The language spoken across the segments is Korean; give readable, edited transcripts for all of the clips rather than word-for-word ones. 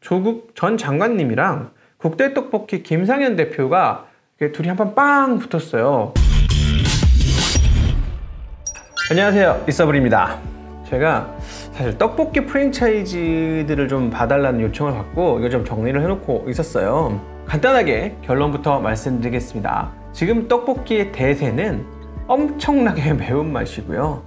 조국 전 장관님이랑 국대떡볶이 김상현 대표가 둘이 한판 빵 붙었어요. 안녕하세요, 리서블입니다. 제가 사실 떡볶이 프랜차이즈들을 좀 봐달라는 요청을 받고 이거 좀 정리를 해놓고 있었어요. 간단하게 결론부터 말씀드리겠습니다. 지금 떡볶이의 대세는 엄청나게 매운맛이고요.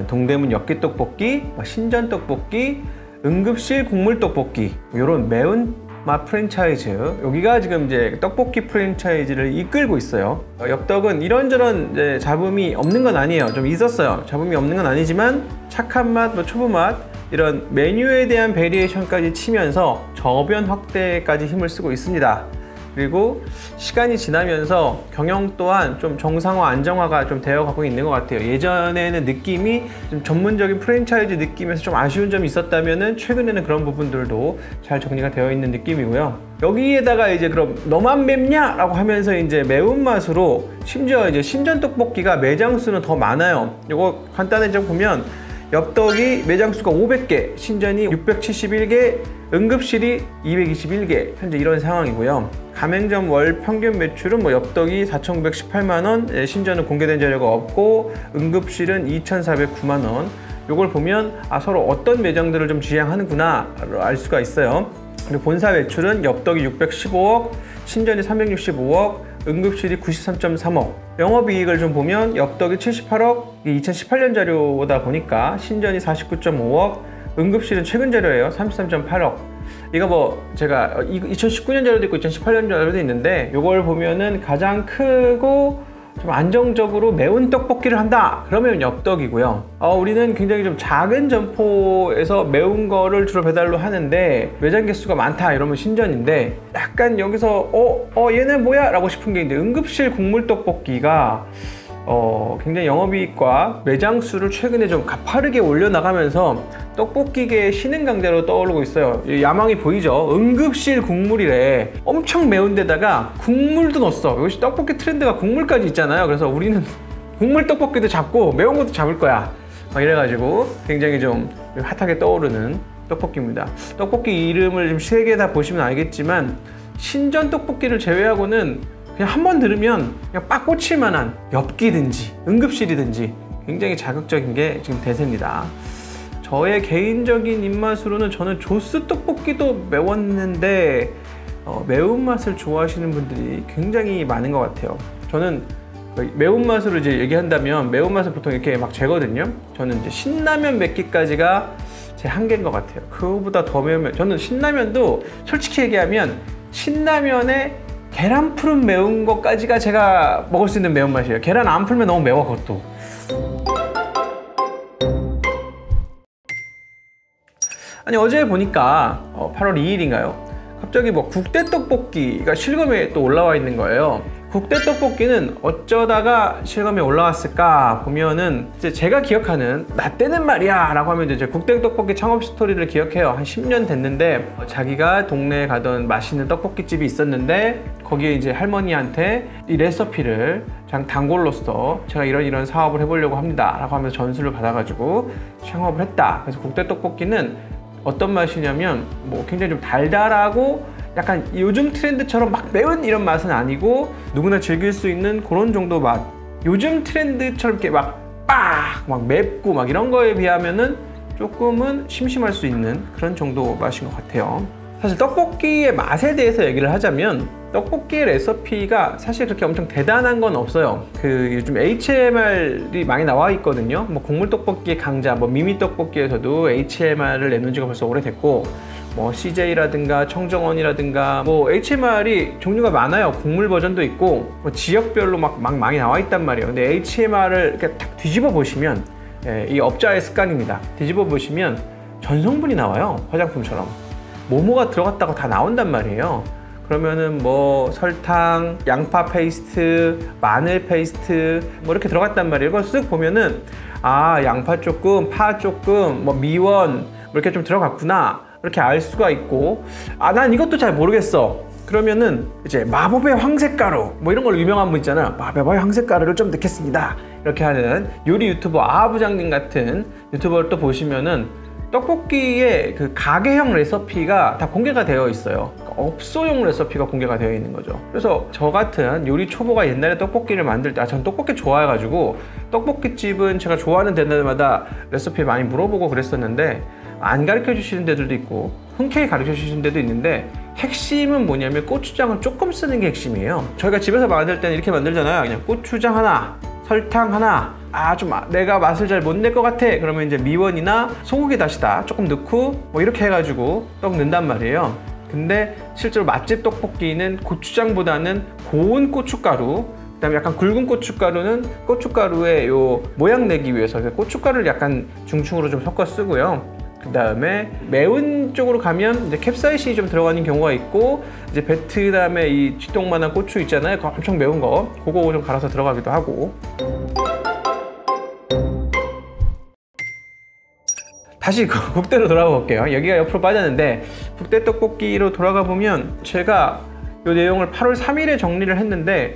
동대문 엽기떡볶이, 신전떡볶이, 응급실 국물떡볶이, 이런 매운맛 프랜차이즈, 여기가 지금 이제 떡볶이 프랜차이즈를 이끌고 있어요. 엽떡은 이런저런 이제 잡음이 없는 건 아니에요. 좀 있었어요. 잡음이 없는 건 아니지만 착한 맛, 초보 맛, 이런 메뉴에 대한 베리에이션까지 치면서 저변 확대까지 힘을 쓰고 있습니다. 그리고 시간이 지나면서 경영 또한 좀 정상화, 안정화가 좀 되어가고 있는 것 같아요. 예전에는 느낌이 좀 전문적인 프랜차이즈 느낌에서 좀 아쉬운 점이 있었다면은 최근에는 그런 부분들도 잘 정리가 되어 있는 느낌이고요. 여기에다가 이제 그럼 너만 맵냐? 라고 하면서 이제 매운맛으로 심지어 이제 신전떡볶이가 매장 수는 더 많아요. 이거 간단하게 보면 엽떡이 매장 수가 500개, 신전이 671개, 응급실이 221개, 현재 이런 상황이고요. 가맹점 월 평균 매출은 엽떡이 4,918만원, 신전은 공개된 자료가 없고 응급실은 2,409만원. 요걸 보면 서로 어떤 매장들을 좀 지향하는구나 알 수가 있어요. 그리고 본사 매출은 엽떡이 615억, 신전이 365억, 응급실이 93.3억. 영업이익을 좀 보면 엽떡이 78억, 2018년 자료다 보니까 신전이 49.5억, 응급실은 최근 자료예요. 33.8억. 이거 제가 2019년 자료도 있고 2018년 자료도 있는데, 이걸 보면은 가장 크고 좀 안정적으로 매운 떡볶이를 한다 그러면 엽떡이고요. 우리는 굉장히 좀 작은 점포에서 매운 거를 주로 배달로 하는데 매장 개수가 많다 이러면 신전인데, 약간 여기서 얘는 뭐야? 라고 싶은 게 이제 응급실 국물떡볶이가 굉장히 영업이익과 매장 수를 최근에 좀 가파르게 올려나가면서 떡볶이계의 신흥 강자로 떠오르고 있어요. 야망이 보이죠? 응급실 국물이래. 엄청 매운 데다가 국물도 넣었어. 이것이 떡볶이 트렌드가 국물까지 있잖아요. 그래서 우리는 국물 떡볶이도 잡고 매운 것도 잡을 거야. 이래가지고 굉장히 좀 핫하게 떠오르는 떡볶이입니다. 떡볶이 이름을 좀 3개 다 보시면 알겠지만 신전 떡볶이를 제외하고는 그냥 한번 들으면 그냥 빡 꽂힐 만한 엽기든지 응급실이든지 굉장히 자극적인 게 지금 대세입니다. 저의 개인적인 입맛으로는 저는 조스 떡볶이도 매웠는데 매운맛을 좋아하시는 분들이 굉장히 많은 것 같아요. 저는 매운맛으로 이제 얘기한다면 매운맛을 보통 이렇게 막 재거든요. 저는 이제 신라면 맵기까지가 제 한계인 것 같아요. 그거보다 더 매우면, 저는 신라면도 솔직히 얘기하면 신라면에 계란 풀은 매운 것까지가 제가 먹을 수 있는 매운맛이에요. 계란 안 풀면 너무 매워, 그것도. 아니, 어제 보니까 8월 2일인가요? 갑자기 국대떡볶이가 실검에 또 올라와 있는 거예요. 국대떡볶이는 어쩌다가 실검에 올라왔을까 보면은 이제 제가 기억하는 나 때는 말이야 라고 하면 이제 국대떡볶이 창업 스토리를 기억해요. 한 10년 됐는데 자기가 동네에 가던 맛있는 떡볶이집이 있었는데 거기에 이제 할머니한테 이 레시피를 단골로서 제가 이런 사업을 해보려고 합니다 라고 하면서 전수를 받아가지고 창업을 했다. 그래서 국대떡볶이는 어떤 맛이냐면 굉장히 좀 달달하고 약간 요즘 트렌드처럼 막 매운 이런 맛은 아니고 누구나 즐길 수 있는 그런 정도 맛. 요즘 트렌드처럼 이렇게 막 맵고 이런 거에 비하면은 조금은 심심할 수 있는 그런 정도 맛인 것 같아요. 사실 떡볶이의 맛에 대해서 얘기를 하자면 떡볶이의 레시피가 사실 그렇게 엄청 대단한 건 없어요. 요즘 HMR이 많이 나와 있거든요. 국물떡볶이의 강자, 미미떡볶이에서도 HMR을 내놓은 지가 벌써 오래됐고, CJ라든가 청정원이라든가 HMR이 종류가 많아요. 국물 버전도 있고 지역별로 막 많이 나와 있단 말이에요. 근데 HMR을 이렇게 딱 뒤집어 보시면 이 업자의 습관입니다. 뒤집어 보시면 전성분이 나와요. 화장품처럼 뭐뭐가 들어갔다고 다 나온단 말이에요. 그러면은 설탕, 양파 페이스트, 마늘 페이스트 이렇게 들어갔단 말이에요. 이걸 쓱 보면은 양파 조금, 파 조금, 미원 이렇게 좀 들어갔구나 이렇게 알 수가 있고, 난 이것도 잘 모르겠어 그러면은 이제 마법의 황새가루 이런 걸로 유명한 분 있잖아요. 마법의 황새가루를 좀 넣겠습니다 이렇게 하는 요리 유튜버 아부장님 같은 유튜버를 또 보시면은 떡볶이의 그 가게형 레시피가 다 공개가 되어 있어요. 업소용 레시피가 공개가 되어 있는 거죠. 그래서 저 같은 요리 초보가 옛날에 떡볶이를 만들 때, 전 떡볶이 좋아해가지고 떡볶이집은 제가 좋아하는 데마다 레시피 많이 물어보고 그랬었는데 안 가르쳐 주시는 데들도 있고 흔쾌히 가르쳐 주시는 데도 있는데, 핵심은 뭐냐면 고추장을 조금 쓰는 게 핵심이에요. 저희가 집에서 만들 때는 이렇게 만들잖아요. 그냥 고추장 하나, 설탕 하나, 좀 내가 맛을 잘 못 낼 것 같아, 그러면 이제 미원이나 소고기 다시다 조금 넣고 뭐 이렇게 해가지고 떡 넣는단 말이에요. 근데 실제로 맛집 떡볶이는 고추장보다는 고운 고춧가루, 그다음에 약간 굵은 고춧가루는 고춧가루의 요 모양 내기 위해서 고춧가루를 약간 중충으로 좀 섞어 쓰고요. 그 다음에 매운 쪽으로 가면 이제 캡사이신이 좀 들어가는 경우가 있고, 이제 베트남의 이 쥐똥만한 고추 있잖아요. 그거 엄청 매운 거, 그거 좀 갈아서 들어가기도 하고. 다시 국대로 돌아가 볼게요. 여기가 옆으로 빠졌는데, 국대 떡볶이로 돌아가 보면 제가 이 내용을 8월 3일에 정리를 했는데,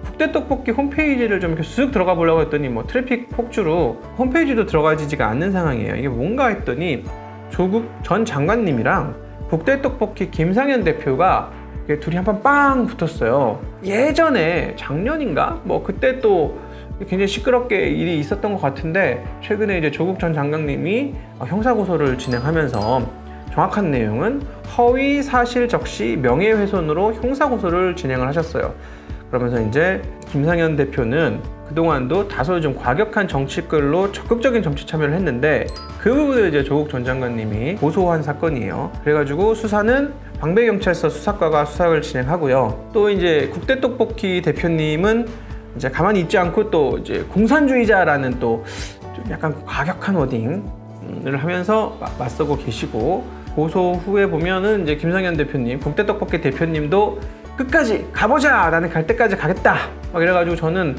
국대 떡볶이 홈페이지를 좀 이렇게 쑥 들어가 보려고 했더니 뭐 트래픽 폭주로 홈페이지도 들어가지가 않는 상황이에요. 이게 뭔가 했더니 조국 전 장관님이랑 국대 떡볶이 김상현 대표가 둘이 한번 빵 붙었어요. 예전에 작년인가? 뭐 그때 또 굉장히 시끄럽게 일이 있었던 것 같은데, 최근에 이제 조국 전 장관님이 형사고소를 진행하면서 정확한 내용은 허위 사실 적시 명예훼손으로 형사고소를 진행을 하셨어요. 그러면서 이제 김상현 대표는 그동안도 다소 좀 과격한 정치글로 적극적인 정치 참여를 했는데, 그 부분을 이제 조국 전 장관님이 고소한 사건이에요. 그래가지고 수사는 광배경찰서 수사과가 수사를 진행하고요. 또 이제 국대 떡볶이 대표님은 이제 가만히 있지 않고 또 이제 공산주의자라는 또 좀 약간 과격한 워딩을 하면서 맞서고 계시고, 고소 후에 보면은 이제 김상현 대표님, 국대 떡볶이 대표님도 끝까지 가보자! 나는 갈 때까지 가겠다! 막 이래가지고 저는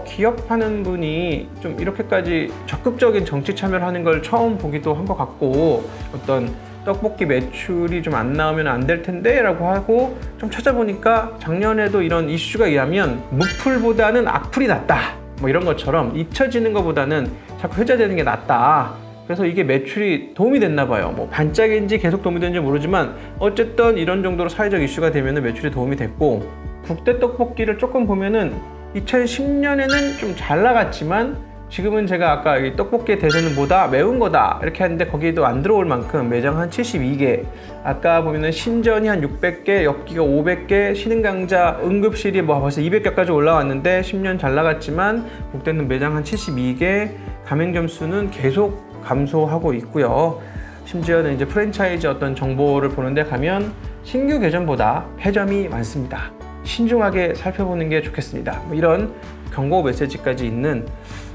기업하는 분이 좀 이렇게까지 적극적인 정치 참여를 하는 걸 처음 보기도 한 것 같고, 어떤 떡볶이 매출이 좀 안 나오면 안 될 텐데 라고 하고 좀 찾아보니까 작년에도 이런 이슈가 의하면 무풀보다는 악플이 낫다, 뭐 이런 것처럼 잊혀지는 것보다는 자꾸 회자되는 게 낫다. 그래서 이게 매출이 도움이 됐나 봐요. 뭐 반짝인지 계속 도움이 되는지 모르지만 어쨌든 이런 정도로 사회적 이슈가 되면 매출이 도움이 됐고, 국대 떡볶이를 조금 보면은 2010년에는 좀 잘 나갔지만 지금은 제가 아까 이 떡볶이의 대세는 뭐다? 매운 거다 이렇게 하는데 거기에도 안 들어올 만큼 매장 한 72개, 아까 보면은 신전이 한 600개, 엽기가 500개, 신흥강자 응급실이 뭐 벌써 200개까지 올라왔는데 10년 잘 나갔지만 국대는 매장 한 72개, 가맹점 수는 계속 감소하고 있고요. 심지어는 이제 프랜차이즈 어떤 정보를 보는데 가면 신규 개점보다 폐점이 많습니다. 신중하게 살펴보는 게 좋겠습니다. 뭐 이런 경고 메시지까지 있는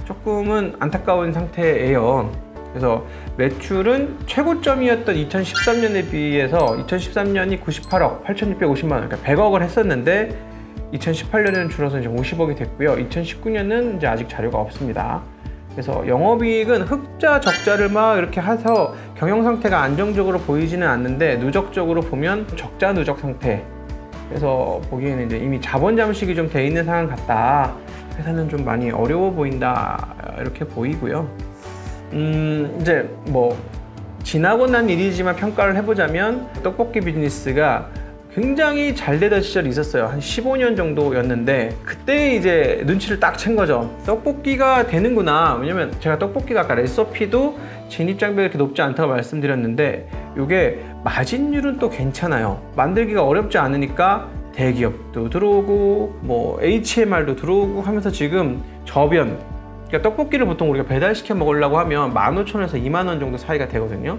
조금은 안타까운 상태예요. 그래서 매출은 최고점이었던 2013년에 비해서 2013년이 98억 8,650만 원, 그러니까 100억을 했었는데 2018년에는 줄어서 이제 50억이 됐고요. 2019년은 이제 아직 자료가 없습니다. 그래서 영업이익은 흑자 적자를 막 이렇게 해서 경영 상태가 안정적으로 보이지는 않는데 누적적으로 보면 적자 누적 상태. 그래서 보기에는 이제 이미 자본 잠식이 좀 돼 있는 상황 같다. 회사는 좀 많이 어려워 보인다 이렇게 보이고요. 이제 뭐 지나고 난 일이지만 평가를 해보자면 떡볶이 비즈니스가 굉장히 잘 되던 시절이 있었어요. 한 15년 정도였는데 그때 이제 눈치를 딱 챈 거죠. 떡볶이가 되는구나. 왜냐면 제가 떡볶이가 아까 레시피도 진입장벽이 이렇게 높지 않다고 말씀드렸는데 이게 마진율은 또 괜찮아요. 만들기가 어렵지 않으니까 대기업도 들어오고 뭐 HMR도 들어오고 하면서 지금 저변, 그러니까 떡볶이를 보통 우리가 배달시켜 먹으려고 하면 15,000원에서 2만 원 정도 사이가 되거든요.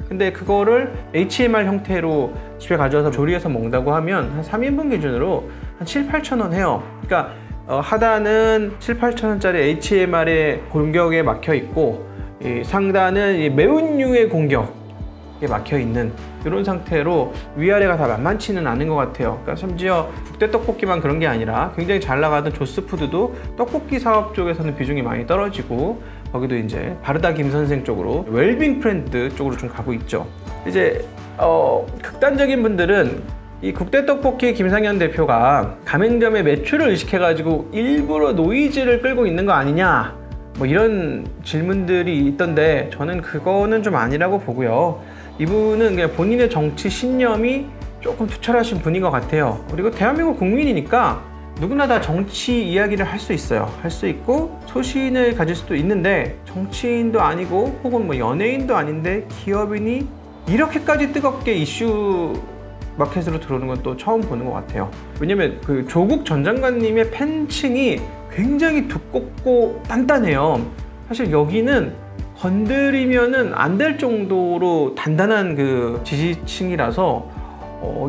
근데 그거를 HMR 형태로 집에 가져와서 조리해서 먹는다고 하면 한 3인분 기준으로 한 7, 8천 원 해요. 그러니까 하단은 7, 8천 원짜리 HMR의 공격에 막혀 있고 이 상단은 이 매운류의 공격에 막혀 있는 이런 상태로 위아래가 다 만만치는 않은 것 같아요. 그러니까 심지어 국대 떡볶이만 그런 게 아니라 굉장히 잘 나가던 조스푸드도 떡볶이 사업 쪽에서는 비중이 많이 떨어지고 거기도 이제 바르다 김선생 쪽으로 웰빙 브랜드 쪽으로 좀 가고 있죠. 이제 극단적인 분들은 이 국대 떡볶이 김상현 대표가 가맹점의 매출을 의식해가지고 일부러 노이즈를 끌고 있는 거 아니냐 뭐 이런 질문들이 있던데 저는 그거는 좀 아니라고 보고요. 이분은 그냥 본인의 정치 신념이 조금 투철하신 분인 것 같아요. 그리고 대한민국 국민이니까 누구나 다 정치 이야기를 할 수 있어요. 할 수 있고 소신을 가질 수도 있는데 정치인도 아니고 혹은 뭐 연예인도 아닌데 기업인이 이렇게까지 뜨겁게 이슈 마켓으로 들어오는 건 또 처음 보는 것 같아요. 왜냐면 그 조국 전 장관님의 팬층이 굉장히 두껍고 단단해요. 사실 여기는 건드리면은 안 될 정도로 단단한 그 지지층이라서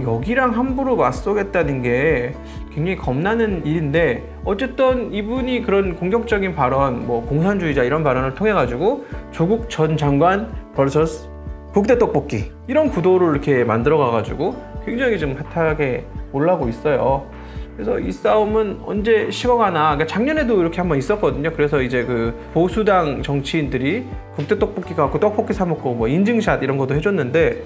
여기랑 함부로 맞서겠다는 게 굉장히 겁나는 일인데, 어쨌든 이분이 그런 공격적인 발언, 뭐 공산주의자 이런 발언을 통해 가지고 조국 전 장관 vs 국대 떡볶이 이런 구도를 이렇게 만들어 가지고 굉장히 좀 핫하게 올라오고 있어요. 그래서 이 싸움은 언제 식어가나. 그러니까 작년에도 이렇게 한번 있었거든요. 그래서 이제 그 보수당 정치인들이 국대 떡볶이 갖고 떡볶이 사 먹고 뭐 인증샷 이런 것도 해줬는데,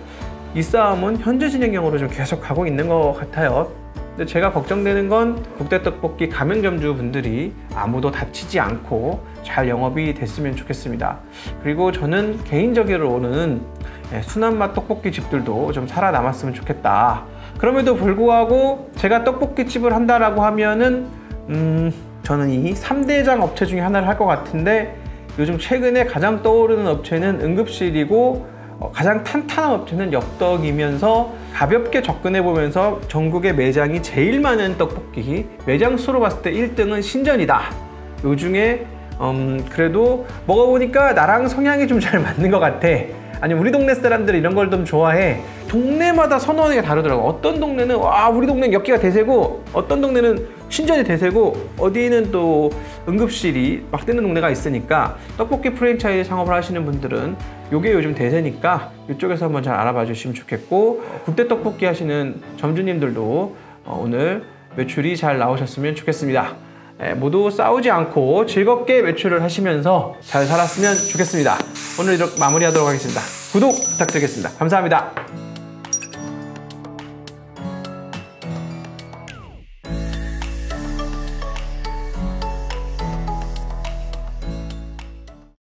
이 싸움은 현재 진행형으로 좀 계속 가고 있는 것 같아요. 근데 제가 걱정되는 건 국대 떡볶이 가맹점주 분들이 아무도 다치지 않고 잘 영업이 됐으면 좋겠습니다. 그리고 저는 개인적으로는 순한맛 떡볶이 집들도 좀 살아남았으면 좋겠다. 그럼에도 불구하고 제가 떡볶이집을 한다라고 하면은 저는 이 3대장 업체 중에 하나를 할 것 같은데, 요즘 최근에 가장 떠오르는 업체는 응급실이고 가장 탄탄한 업체는 엽떡이면서 가볍게 접근해보면서 전국에 매장이 제일 많은 떡볶이 매장 수로 봤을 때 1등은 신전이다. 요 중에 그래도 먹어보니까 나랑 성향이 좀 잘 맞는 것 같아. 아니면 우리 동네 사람들이 이런 걸 좀 좋아해. 동네마다 선호하는 게 다르더라고. 어떤 동네는 와 우리 동네는 엽기가 대세고, 어떤 동네는 신전이 대세고, 어디는 또 응급실이 막 뜨는 동네가 있으니까 떡볶이 프랜차이즈 창업을 하시는 분들은 요게 요즘 대세니까 이쪽에서 한번 잘 알아봐 주시면 좋겠고, 국대 떡볶이 하시는 점주님들도 오늘 매출이 잘 나오셨으면 좋겠습니다. 모두 싸우지 않고 즐겁게 매출을 하시면서 잘 살았으면 좋겠습니다. 오늘 이렇게 마무리하도록 하겠습니다. 구독 부탁드리겠습니다. 감사합니다.